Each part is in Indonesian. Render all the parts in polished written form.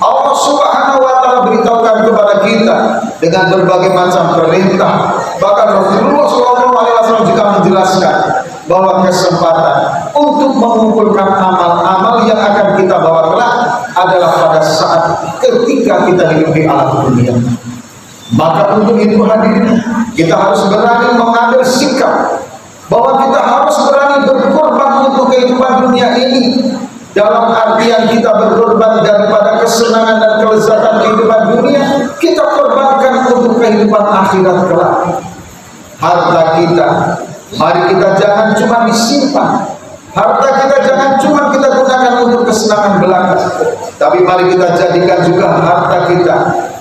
Allah Subhanahu wa Ta'ala beritahukan kepada kita dengan berbagai macam perintah. Bahkan Rasulullah SAW juga menjelaskan bahwa kesempatan untuk mengumpulkan amal-amal yang akan kita bawa kelak adalah pada saat ketika kita hidup di alam dunia. Maka untuk itu hadirin, kita harus berani mengambil sikap bahwa kita harus berani berkorban untuk kehidupan dunia ini. Dalam artian kita berkorban daripada kesenangan dan kelezatan kehidupan dunia, kita korbankan untuk kehidupan akhirat kelak. Harta kita, mari kita jangan cuma disimpan. Harta kita jangan cuma kita gunakan untuk kesenangan belaka, tapi mari kita jadikan juga harta kita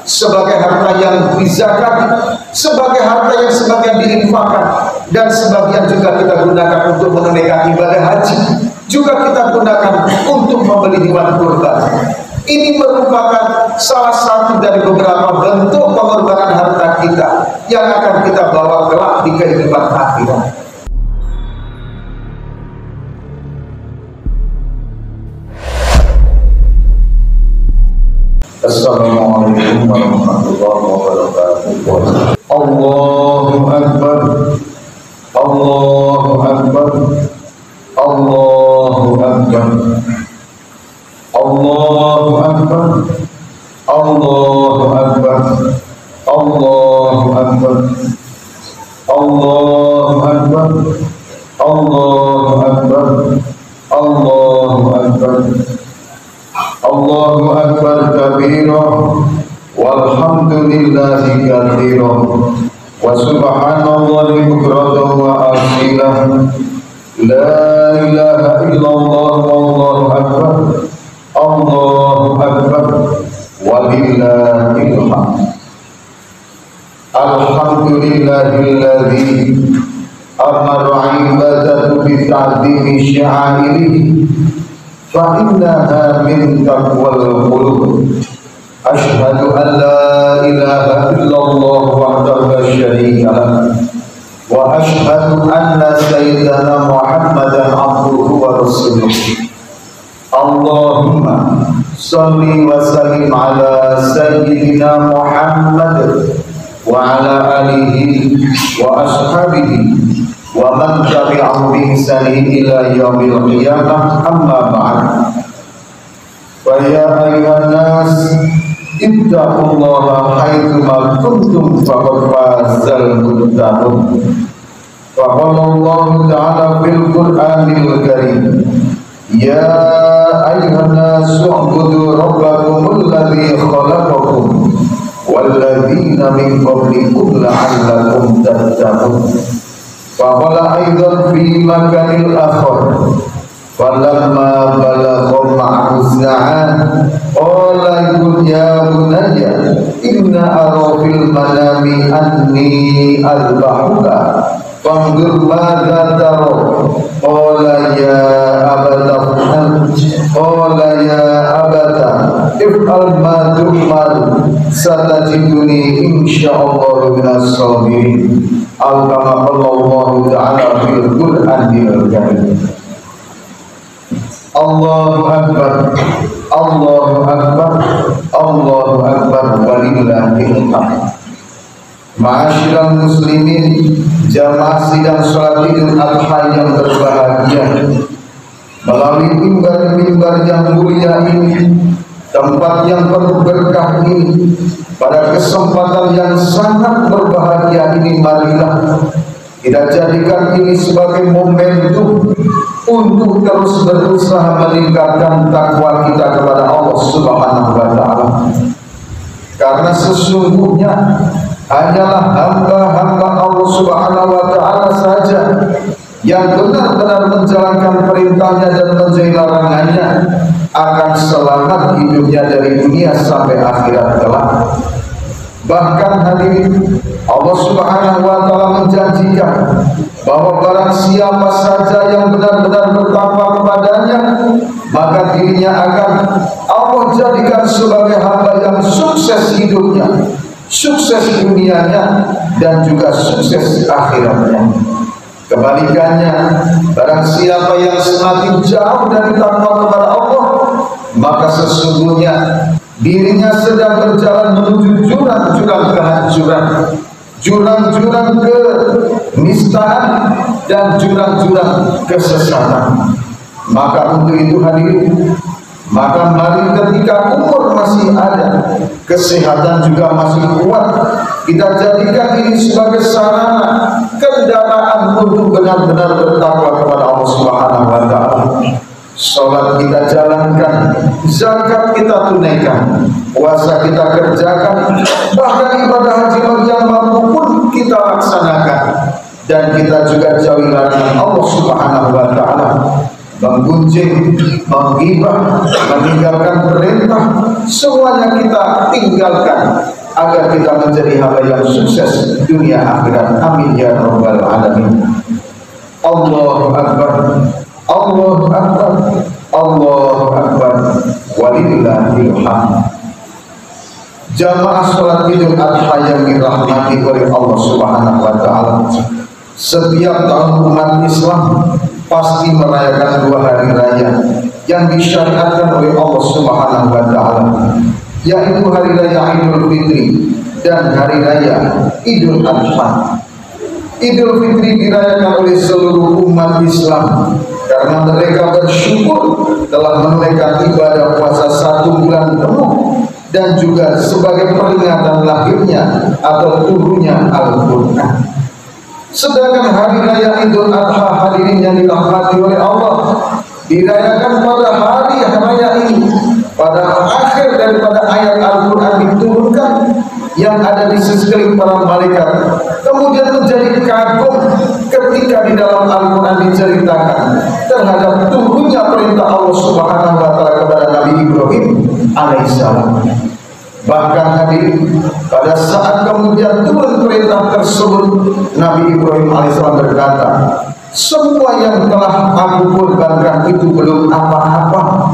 sebagai harta yang dizakati, sebagai harta yang sebagian diinfakkan, dan sebagian juga kita gunakan untuk menunaikan ibadah haji, juga kita gunakan untuk membeli hewan kurban. Ini merupakan salah satu dari beberapa bentuk pengorbanan harta kita yang akan kita bawa kelak di kehidupan akhirat. Assalamualaikum warahmatullahi wabarakatuh. Allahu Akbar, Allahu Akbar, Allahu Akbar, Allahu Akbar, Allahu Akbar, Allahu Akbar, Allahu Akbar, Allahu Akbar, Allahu Akbar. Allahu Akbar kabira walhamdulillahi katsira wa subhanallahi bukratan wa asila. La ilaha illallah wallahu akbar, Allahu akbar, walillahil hamd. Alhamdulillahilladzi amara ibadatu bi ta'dimi sya'irihi فإنها من تقوى القلوب. أشهد أن لا إله إلا الله وحده لا شريك له وأشهد أن سيدنا محمدا عبده ورسوله. اللهم صل وسلم على سيدنا محمد وعلى آله وأصحابه ومن تبعهم بإحسان إلى يوم القيامة. أما بعد، فيا أيها الناس اتقوا الله حيثما كنتم فقد فاز المتقون. فقال الله تعالى في القرآن الكريم: يا أيها الناس اعبدوا ربكم الذي خلقكم والذين من قبلكم لعلكم تتقون. فقال أيضا في مكان آخر: فلما بلغ معه السعي قال يا بني إن أرى في المنام أني أذبحك فانظر ماذا ترى. قال يا أبت افعل ما تؤمر ستجدني إن شاء الله من الصابرين. أو كما قال الله تعالى في القرآن الكريم. الله أكبر، الله أكبر، الله أكبر walillahil hamd. Ma'asyiral muslimin, jamaah sidang salat Idul Adha yang berbahagia, melalui mimbar-mimbar yang mulia ini, tempat yang penuh berkah ini, pada kesempatan yang sangat berbahagia ini, marilah kita jadikan ini sebagai momentum untuk terus berusaha meningkatkan takwa kita kepada Allah Subhanahu wa Ta'ala. Karena sesungguhnya hanyalah hamba-hamba Allah Subhanahu wa Ta'ala saja yang benar-benar menjalankan perintahnya dan menjauhi larangannya akan selamat hidupnya dari dunia sampai akhirat kelak. Bahkan hadirin, Allah Subhanahu wa Ta'ala menjanjikan bahwa barang siapa saja yang benar-benar bertakwa kepadanya, maka dirinya akan Allah jadikan sebagai hamba yang sukses hidupnya, sukses dunianya, dan juga sukses akhiratnya. Kebalikannya, barang siapa yang semakin jauh dari takwa kepada Allah, maka sesungguhnya dirinya sedang berjalan menuju jurang-jurang kehancuran, jurang-jurang kenistaan dan jurang-jurang kesesatan. Maka untuk itu hadirin, maka mari ketika umur masih ada, kesehatan juga masih kuat, kita jadikan ini sebagai sarana kendaraan untuk benar-benar bertakwa kepada Allah Subhanahu wa taala. Salat kita jalankan, zakat kita tunaikan, puasa kita kerjakan, bahkan ibadah haji bagi yang mampu pun kita laksanakan. Dan kita juga jauhi larangan Allah Subhanahu wa taala, menggunjing, menggibah, meninggalkan perintah, semuanya kita tinggalkan agar kita menjadi hamba yang sukses dunia akhirat. Amin ya rabbal alamin. Allahu akbar, Allahu akbar, Allahu akbar, walillahil hamd. Jamaah salat Idul Adha yang dirahmati oleh Allah Subhanahu wa taala, setiap tahun umat Islam pasti merayakan dua hari raya yang disyariatkan oleh Allah Subhanahu wa taala, yaitu hari raya Idul Fitri dan hari raya Idul Adha. Idul Fitri dirayakan oleh seluruh umat Islam karena mereka bersyukur telah menunaikan ibadah puasa 1 bulan penuh, dan juga sebagai peringatan lahirnya atau turunnya Al-Quran. Sedangkan hari raya Idul Adha hadirin yang dirahmati oleh Allah dirayakan pada hari raya ini, pada akhir daripada ayat Al-Quran diturunkan yang ada di sekeliling para malaikat, kemudian menjadi kagum ketika di dalam Al-Quran diceritakan terhadap turunnya perintah Allah Subhanahu wa taala kepada Nabi Ibrahim alaihissalam. Bahkan hadirin, pada saat kemudian turun perintah tersebut, Nabi Ibrahim alaihissalam berkata, semua yang telah aku korbankan itu belum apa-apa.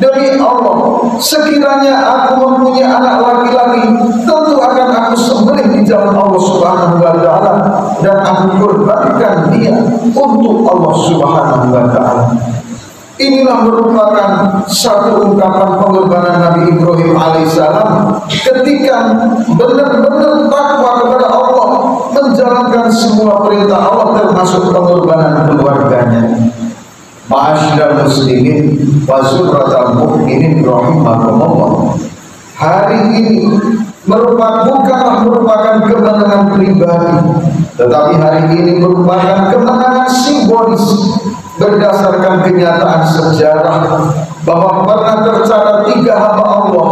Demi Allah, sekiranya aku mempunyai anak laki-laki, tentu akan aku sembelih di jalan Allah Subhanahu wa taala dan aku korbankan dia untuk Allah Subhanahu wa taala. Inilah merupakan satu ungkapan pengorbanan Nabi Ibrahim alaihissalam ketika benar-benar takwa kepada Allah, menjalankan semua perintah Allah termasuk pengorbanan keluarganya. Ma'asyiral muslimin wa zurratal mu'minin rahimakumullah. Hari ini bukanlah merupakan kemenangan pribadi, tetapi hari ini merupakan kemenangan simbolis berdasarkan kenyataan sejarah bahwa pernah tercatat 3 hamba Allah,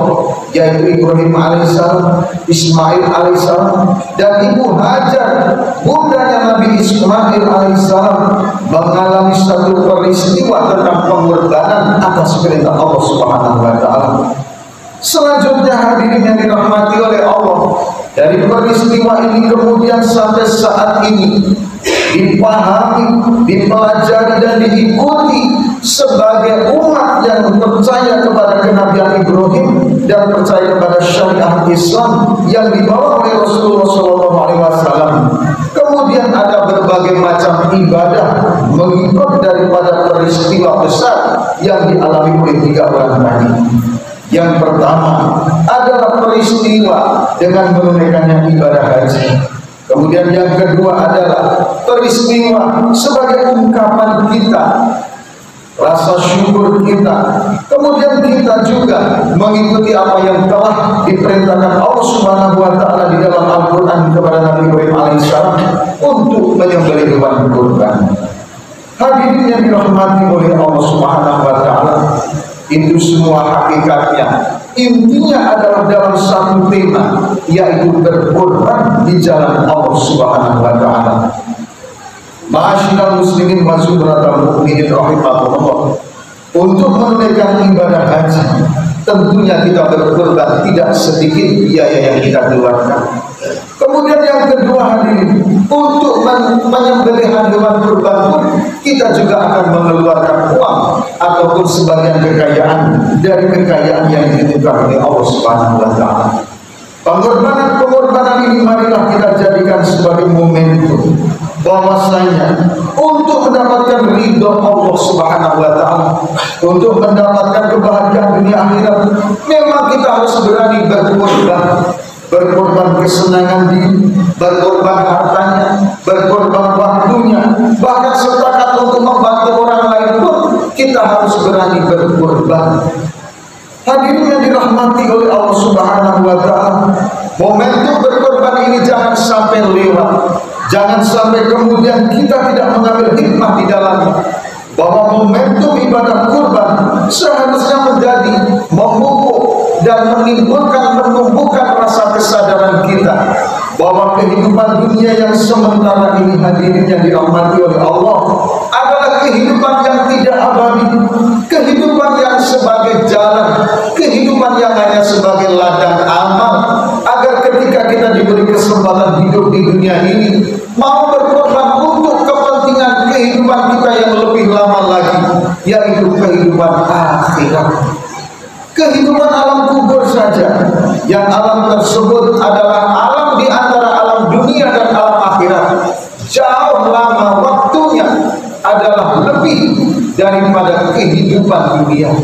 yaitu Ibrahim alaihissalam, Ismail alaihissalam, dan Ibu Hajar, bundanya Nabi Ismail alaihissalam, mengalami satu peristiwa tentang pengorbanan atas perintah Allah Subhanahu wa taala. Selanjutnya hadirin yang dirahmati oleh Allah, dari peristiwa ini kemudian sampai saat ini dipahami, dipelajari dan diikuti sebagai umat yang percaya kepada kenabian Ibrahim dan percaya kepada syariat Islam yang dibawa oleh Rasulullah SAW. Kemudian ada berbagai macam ibadah mengikut daripada peristiwa besar yang dialami oleh 3 orang tadi. Yang pertama adalah peristiwa dengan menunaikannya ibadah haji. Kemudian yang kedua adalah peristiwa sebagai ungkapan kita, rasa syukur kita. Kemudian kita juga mengikuti apa yang telah diperintahkan Allah Subhanahu wa taala di dalam Al-Qur'an kepada Nabi Ibrahim alaihissalam untuk menyembelih hewan kurban. Hadirin yang dirahmati oleh Allah Subhanahu wa taala, itu semua hakikatnya intinya adalah dalam satu tema, yaitu berkorban di jalan Allah Subhanahu wa taala. Ma'asyiral muslimin wa zurratal mu'minin rahimakumullah. Untuk menunaikan ibadah haji, tentunya kita berkorban tidak sedikit biaya yang kita keluarkan. Kemudian yang kedua hadirin, untuk menyembelih hewan kurban pun kita juga akan mengeluarkan uang ataupun sebagian kekayaan dari kekayaan yang dititipkan oleh Allah Subhanahu wa taala. Pengorbanan ini marilah kita jadikan sebagai momentum bahwasanya untuk mendapatkan ridho Allah Subhanahu wa taala, untuk mendapatkan kebahagiaan dunia akhirat, memang kita harus berani berkorban kesenangan diri, berkorban hartanya, berkorban waktunya, bahkan sepakat untuk membantu orang lain pun kita harus berani berkorban. Hadirin yang dirahmati oleh Allah Subhanahu wa taala, momentum berkorban ini jangan sampai lewat. Jangan sampai kemudian kita tidak mengambil hikmah di dalamnya, bahwa momentum ibadah kurban seharusnya menjadi memupuk dan menumbuhkan rasa kesadaran kita bahwa kehidupan dunia yang sementara ini, hadirin yang dirahmati oleh Allah, adalah kehidupan yang tidak abadi, kehidupan yang sebagai jalan, kehidupan yang hanya sebagai ladang amal, agar ketika kita diberi kesempatan hidup di dunia ini, mau berkorban untuk kepentingan kehidupan kita yang lebih lama lagi, yaitu kehidupan akhirat. Kehidupan alam kubur saja, yang alam tersebut adalah alam di antara alam dunia dan alam akhirat, jauh lama waktunya, adalah lebih daripada kehidupan dunia.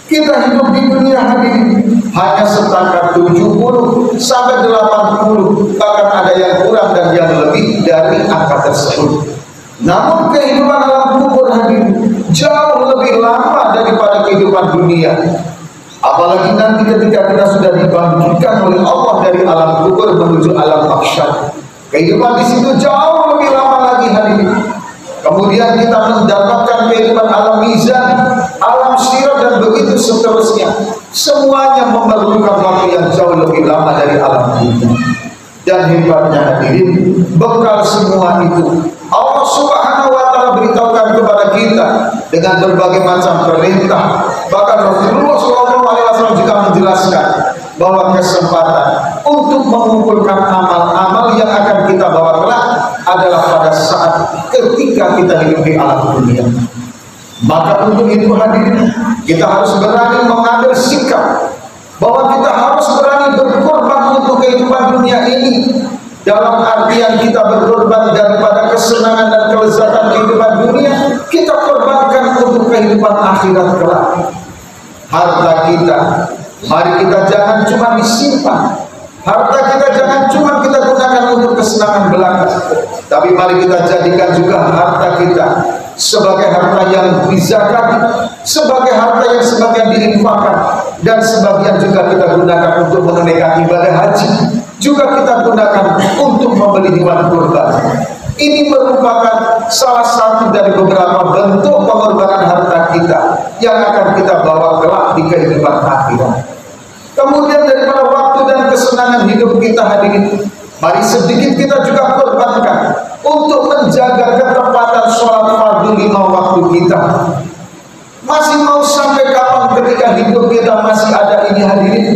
Kita hidup di dunia hadirin hanya setakat 70 sampai 80, bahkan ada yang kurang dan yang lebih dari angka tersebut. Namun kehidupan alam kubur hadirin jauh lebih lama daripada kehidupan dunia. Apalagi nanti ketika kita sudah dibangkitkan oleh Allah dari alam kubur menuju alam mahsyar, kehidupan di situ jauh lebih lama lagi hadirin. Kemudian kita mendapatkan kehidupan alam mizan, alam sirat, dan begitu seterusnya. Semuanya memerlukan waktu yang jauh lebih lama dari alam ini. Dan hebatnya hadirin, bekal semua itu Allah Subhanahu wa taala beritahukan kepada kita dengan berbagai macam perintah. Bahkan Rasulullah SAW juga menjelaskan bahwa kesempatan untuk mengumpulkan amal-amal yang akan kita bawa kelak adalah pada saat ketika kita hidup di alam dunia. Maka untuk itu hadirin, kita harus berani mengambil sikap bahwa kita harus berani berkorban untuk kehidupan dunia ini, dalam artian kita berkorban daripada kesenangan dan kelezatan kehidupan dunia, kita korbankan untuk kehidupan akhirat kelak. Harta kita, mari kita jangan cuma disimpan. Harta kita jangan cuma kita gunakan untuk kesenangan belaka, tapi mari kita jadikan juga harta kita sebagai harta yang dizakati, sebagai harta yang sebagian diinfakkan, dan sebagian juga kita gunakan untuk menunaikan ibadah haji, juga kita gunakan untuk membeli hewan kurban. Ini merupakan salah satu dari beberapa bentuk pengorbanan harta kita yang akan kita bawa kelak di kehidupan akhirat. Kemudian daripada waktu dan kesenangan hidup kita hadirin, mari sedikit kita juga korbankan untuk menjaga ketepatan sholat fardu 5 waktu kita. Masih mau sampai kapan ketika hidup kita masih ada ini hadirin?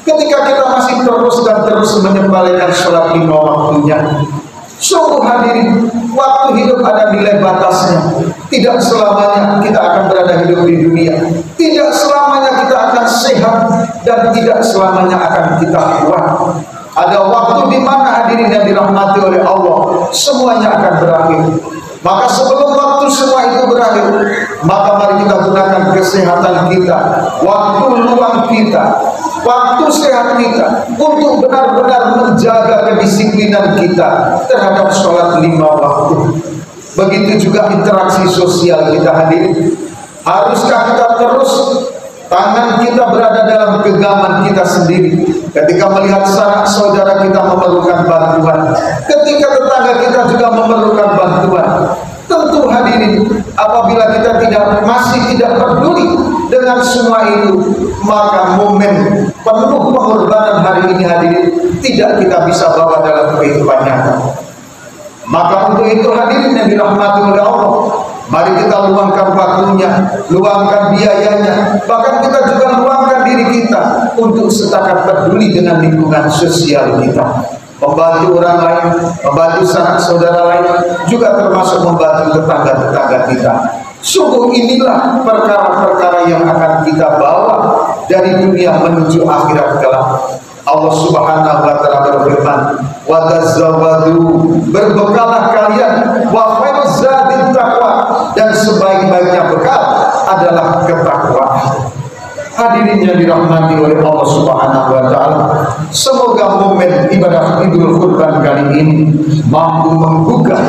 Ketika kita masih terus menyembelihkan sholat 5 waktunya. Sungguh hadirin, waktu hidup ada nilai batasnya. Tidak selamanya kita akan berada hidup di dunia. Tidak selamanya kita akan sehat, dan tidak selamanya akan kita kuat. Ada waktu di mana hadirin yang dirahmati oleh Allah, semuanya akan berakhir. Maka sebelum waktu semua itu berakhir, maka mari kita gunakan kesehatan kita, waktu luang kita, waktu sehat kita untuk benar-benar menjaga kedisiplinan kita terhadap sholat 5 waktu. Begitu juga interaksi sosial kita hadirin. Haruskah kita terus tangan kita berada dalam genggaman kita sendiri ketika melihat sanak saudara kita memerlukan bantuan, ketika tetangga kita juga memerlukan bantuan? Tentu hadirin, apabila kita masih tidak peduli dengan semua itu, maka momen penuh pengorbanan hari ini hadirin tidak kita bisa bawa dalam kehidupan nyata. Maka untuk itu hadirin yang dirahmati oleh Allah, mari kita luangkan waktunya, luangkan biayanya, bahkan kita juga luangkan diri kita untuk setakat peduli dengan lingkungan sosial kita, membantu orang lain, membantu sanak saudara lain, juga termasuk membantu tetangga-tetangga kita. Sungguh inilah perkara-perkara yang akan kita bawa dari dunia menuju akhirat kelak. Allah Subhanahu wa taala berfirman, "Wa tazawwadu," berbekalah kalian, "wa khairuz zadit taqwa," dan sebaik-baiknya bekal adalah ketakwaan. Hadirin yang dirahmati oleh Allah Subhanahu wa taala, semoga momen ibadah Idul Kurban kali ini mampu menggugah,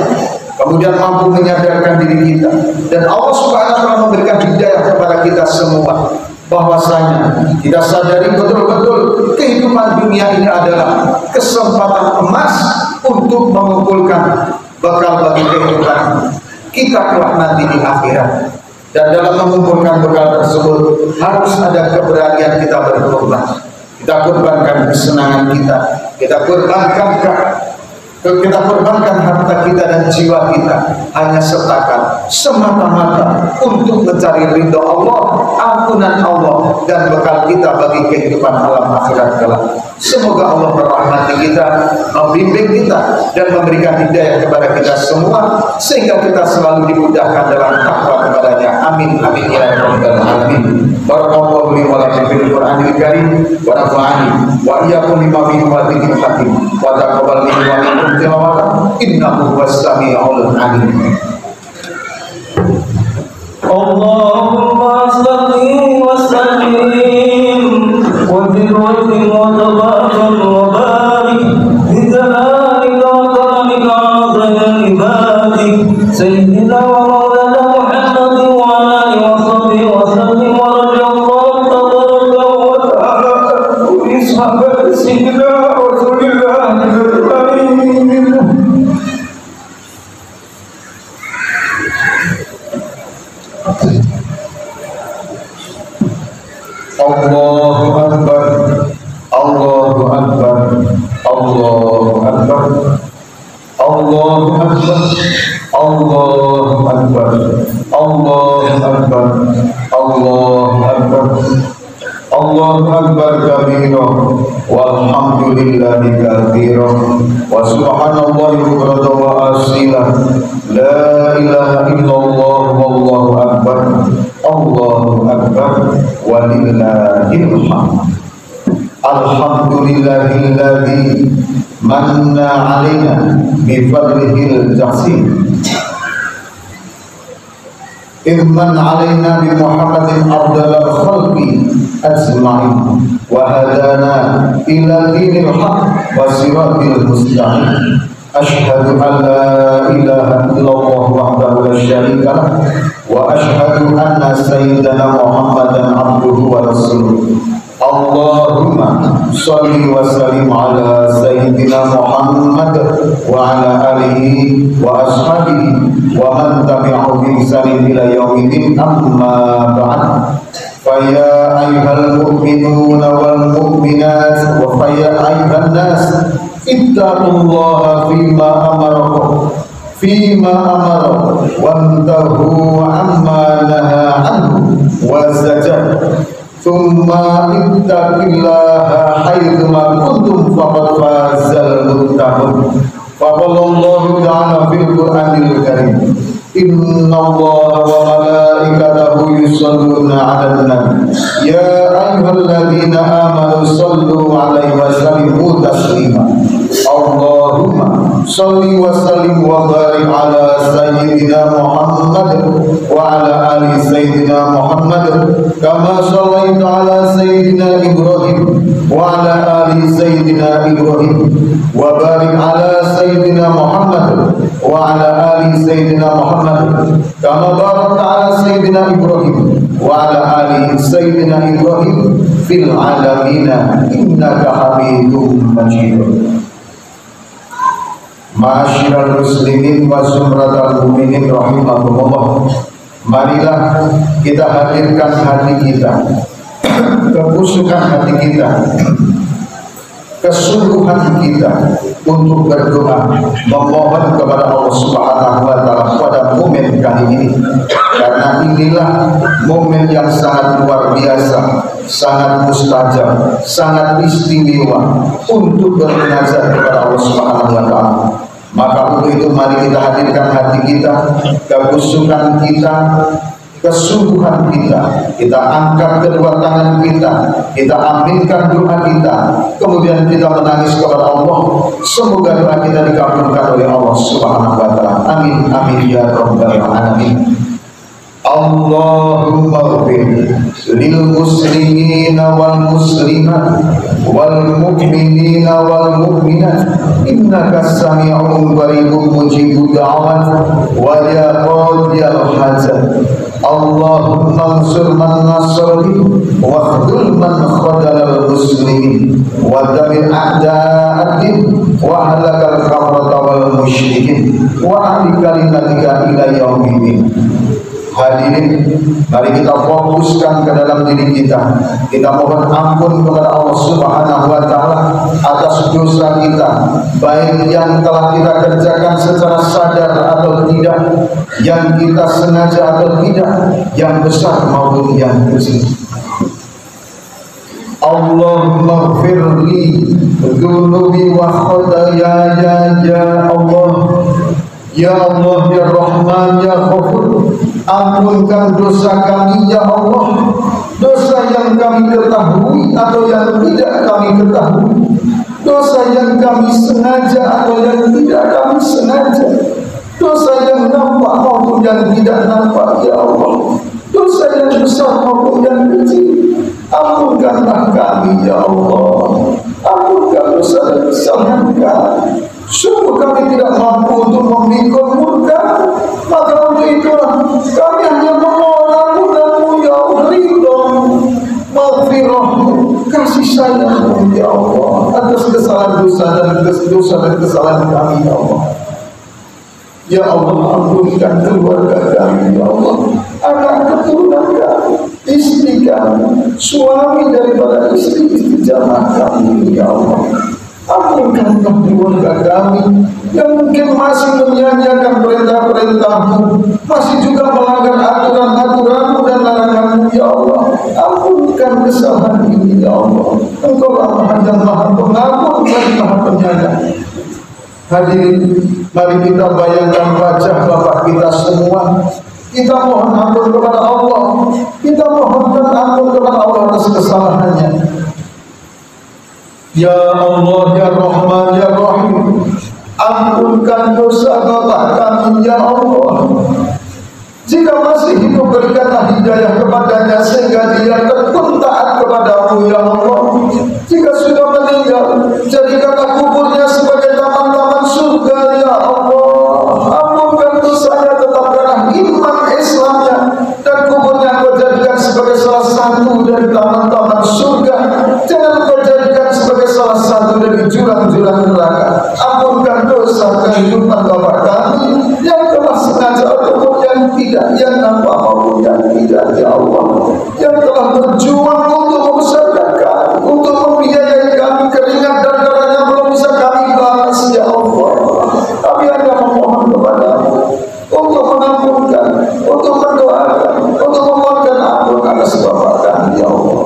kemudian mampu menyadarkan diri kita, dan Allah Subhanahu wa taala memberikan hidayah kepada kita semua bahwasanya kita sadari betul-betul kehidupan dunia ini adalah kesempatan emas untuk mengumpulkan bekal bagi kehidupan kita kelak nanti di akhirat. Dan dalam mengumpulkan bekal tersebut harus ada keberanian kita berkorban. Kita korbankan kesenangan kita korbankan harta kita dan jiwa kita hanya setakat semata-mata untuk mencari ridho Allah, ampunan Allah, dan bekal kita bagi kehidupan alam akhirat kelak. Semoga Allah merahmati kita, membimbing kita, dan memberikan hidayah kepada kita semua sehingga kita selalu dimudahkan dalam takwa kepadanya. Amin amin ya rabbal alamin. Barakallahu li wa lakum fil Qur'anil karim wa nafa'ani wa iyyakum bima fihi wa dzikril hakim wa taqabbal minni wa minkum tilawatan innahu was-sami'ul 'alim. Allahumma salli wa sallim wa zid wa tabarak wa barik bi jalalika wa karamika ala ibadik sayyidina wa maulana Muhammad wa alihi wa sahbihi wa sallim wa radiyallahu tabaraka wa ta'ala bi sahabati sayyidina Rasulillah. Allahu Akbar, Allahu Akbar, Allahu Akbar, Allahu Akbar, Allahu Akbar, Allahu Akbar, Allahu Akbar, Allahu Akbar kabira walhamdulillahi katsira wa subhanallahi bukratan wa asila la ilaha illallah wallahu akbar Allahu akbar walillahil hamd. Alhamdulillahilladzi manna 'alaina bi fadlihil jasim Imman 'alaina bi Muhammadin afdalil khalqi ajma'in wa hadana ila dinil haqq wa siratil mustaqim. Asyhadu an la ilaha illallah wahdahu la syarika lah wa asyhadu anna sayyidana Muhammadan abduhu wa rasuluh. Allahumma shalli wa sallim ala sayyidina Muhammad wa ala alihi wa ashabihi wa man tabi'ahu bi ihsanin ila yaumiddin, amma ba'd. Fa ya ayyuhal mu'minuna wal mu'minat wa fa ya ayyuhan nas ittaqullaha fima amara wantahu amma naha anhu wa zajar. Thumma ittaqillaha haitsuma kuntum faqad fazal muttaqun. Faqala Allahu ta'ala fil Qur'anil karim, innallaha wa malaikatahu yusholluna 'alan nabi ya ayyuhalladzina amanu shallu 'alaihi wa sallimu taslima. Allahumma shalli wa sallim wa barik ala sayyidina Muhammad wa ala ali sayyidina Muhammad kama shallaita ala sayyidina Ibrahim wa ala ali sayyidina Ibrahim wa barik ala sayyidina Muhammad wa ala ali sayyidina Muhammad kama barakta ala sayyidina Ibrahim wa ala ali sayyidina Ibrahim fil alamin innaka Hamidum Majid. Ma'asyiral muslimin wa zumratal mu'minin rahimakumullah. Marilah kita hadirkan hati kita, kekusukan hati kita, kesungguhan hati kita untuk berdoa memohon kepada Allah Subhanahu wa taala pada momen kali ini, karena inilah momen yang sangat luar biasa, sangat mustajab, sangat istimewa untuk bermunajat kepada Allah Subhanahu wa taala. Maka untuk itu mari kita hadirkan hati kita, kekusukan kita, kesungguhan kita angkat kedua tangan kita aminkan doa kita, kemudian kita menangis kepada Allah. Semoga doa kita dikabulkan oleh Allah Subhanahu wa taala. Amin amin ya rabbal alamin. Allahumma ighfir lil muslimina wal muslimat wal mu'minina wal mu'minat innaka sami'un qaribun mujibud da'wat wa ya qadiyal hajat. Allahumma ansur man nasrani wa khudul man khadalal muslimin wa damir a'da'ad-din wa halakal kafarata wal musyrikin wa ahli kalimatika ila yaumiddin. Hadirin, mari kita fokuskan ke dalam diri kita. Kita mohon ampun kepada Allah Subhanahu wa taala atas dosa kita, baik yang telah kita kerjakan secara sadar atau tidak, yang kita sengaja atau tidak, yang besar maupun yang kecil. Allahumma firli dunubi wa khotaya ya Allah. Ya Allah, ya Rahman, ya Ghafur, ampunkan dosa kami ya Allah, dosa yang kami ketahui atau yang tidak kami ketahui, dosa yang kami sengaja atau yang tidak kami sengaja, dosa yang nampak maupun yang tidak nampak ya Allah, dosa yang besar maupun yang kecil. Ampunkanlah kami ya Allah, ampunkan dosa dan kesalahan kami. Sungguh kami tidak mampu untuk memikul murka, maka untuk itulah kami hanya memohon ya Allah, ridho, maghfirah, kasih sayang ya Allah atas kesalahan dosa dan kesalahan kami ya Allah. Ya Allah, ampunkan keluarga kami ya Allah, anak keturunan kami, istri kami, suami daripada istri jamaah kami ya Allah. Ampunkanlah keluarga kami yang mungkin masih menyanyiakan perintah-perintah-Mu, masih juga melanggar aturan-aturan-Mu dan larangan-Mu ya Allah. Ampunkan kesalahan ini ya Allah. Engkau Maha yang Maha Pengampun dan Maha Penyayang. Hadirin, mari kita bayangkan wajah Bapak kita semua. Kita mohon ampun kepada Allah. Kita mohonkan ampun kepada Allah atas kesalahannya. Ya Allah, ya Rahman, ya Rahim, ampunkan dosa Bapak kami ya Allah. Jika masih hidup, berikanlah hidayah kepadanya sehingga dia tekun taat kepadamu ya Allah. Jika sudah meninggal, jadikanlah kuburnya sebagai taman-taman surga ya Allah. Ampunkan dosanya, tetapkanlah iman Islamnya, dan kuburnya Kau jadikan sebagai salah satu dari taman-taman surga. Jangan Kau jadikan sebagai salah satu dari jurang-jurang neraka. Ampunkan dosa kehidupan Bapak kami yang telah sengaja ataupun yang tidak, yang nampak maupun yang tidak ya Allah, yang telah berjuang untuk membesarkan kami, untuk membiayai kami, keringat dan darahnya belum bisa kami balas ya Allah. Kami hanya memohon kepadamu untuk mengampunkan, untuk mendoakan, untuk memohonkan ampun atas Bapak kami ya Allah.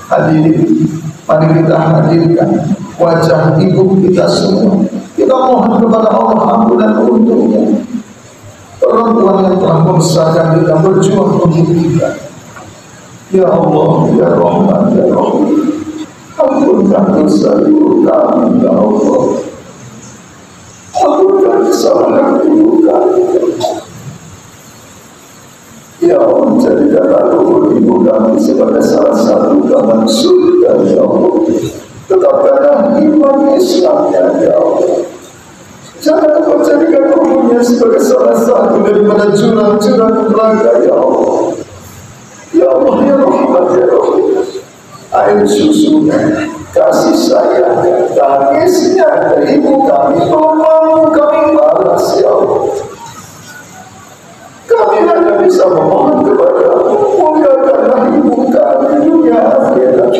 Hadirin, mari kita hadirkan wajah ibu kita semua. Kita mohon kepada Allah ampunan untuknya, perempuan yang telah membesarkan kita, berjuang untuk kita. Ya Allah, ya Rahman, ya Rahim, ampunkan dosa ibu kami ya Allah. Ampunkan kesalahan ibu kami ya Allah. Jadikanlah kubur ibu kami sebagai salah satu taman surga ya Allah. Tetapkanlah iman Islamnya ya Allah. Jangan Kau jadikan kuburnya sebagai salah satu daripada jurang-jurang neraka ya Allah. Ya Allah, ya Rahman, ya Rahim, air susunya, kasih sayangnya, tangisnya dari ibu kami belum mau kami balas ya Allah. Kami hanya bisa memohon kepada-Mu, muliakanlah ibu kami dunia akhirat.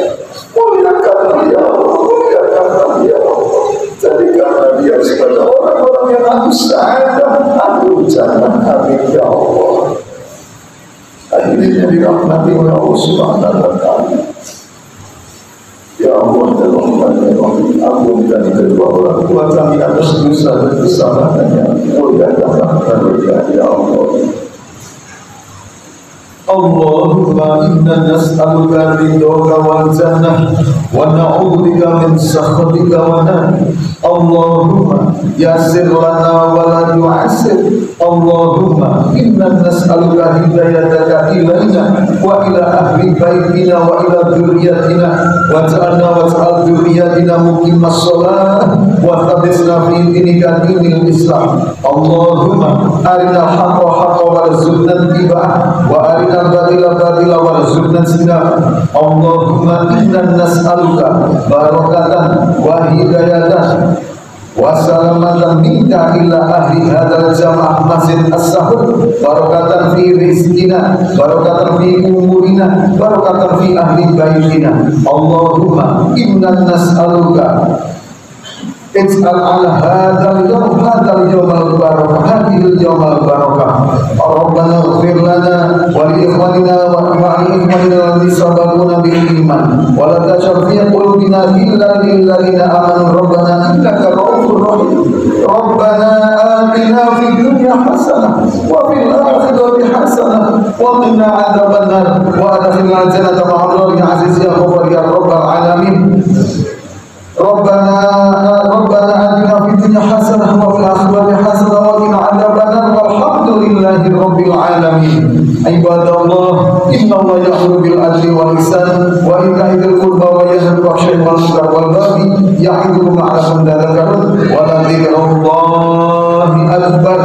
Muliakanlah ya Allah, muliakanlah ya Allah. Jadikanlah dia sebagai orang-orang yang ahlu sa'adah, ahlu jannah, amin ya Allah. Hadirin yang dirahmati oleh Allah Subhanahu wa taala. Ya Allah, ya Rahman, ya Rahim, ampunkan kedua orang tua kami atas dosa dan kesalahannya. Mudahkanlah mereka ya Allah. Allahumma inna nas'aluka ridhoka wal jannah wa na'udzubika min sakhatika wa nar. Allahumma yassir lana wa la tu'assir. Allahumma inna nas'aluka hidayataka ilaina wa ila ahli baitina wa ila dzurriyyatina waj'alna waj'al dzurriyyatina muqimas shalah wa thabbitna fi dinika dinil Islam. Allahumma arina haqqa haqqa warzuqna ittiba'ah wa arina batila batila warzuqna istinabah. Allahumma inna nas'aluka barakatan wa hidayatan wa salamatan minka ila ahli hadzal jamaah masjid as-sahur, barakatan fi rizqina, barakatan fi umurina, barakatan fi ahli baitina. Allahumma inna nas'aluka ij'al ala hadzal yawm al-barakah, hadhil yawm al-barakah. Rabbana ighfir lana wa li ikhwanina wa li ikhwanina alladhina sabaquna bil iman wa la taj'al fi qulubina ghillan lil ladzina amanu rabbana innaka ra'ufur rahim. Rabbana atina fid dunya hasanah wa fil akhirati hasanah wa qina adzabannar wa adkhilna al-jannata ma'al abrar aziz ya ghafur ya rabbal alamin. Rabbana atina fid dunya hasanah wa fil akhirati hasanah wa qina adzabannar walhamdulillahi rabbil alamin. Ibadallah, innallaha ya'muru bil adli wal ihsan wa ita'i dzil qurba wa yanha 'anil fahsya'i wal munkari wal baghi ya'idukum la'allakum tadhakkarun wa la dzikrullahi akbar.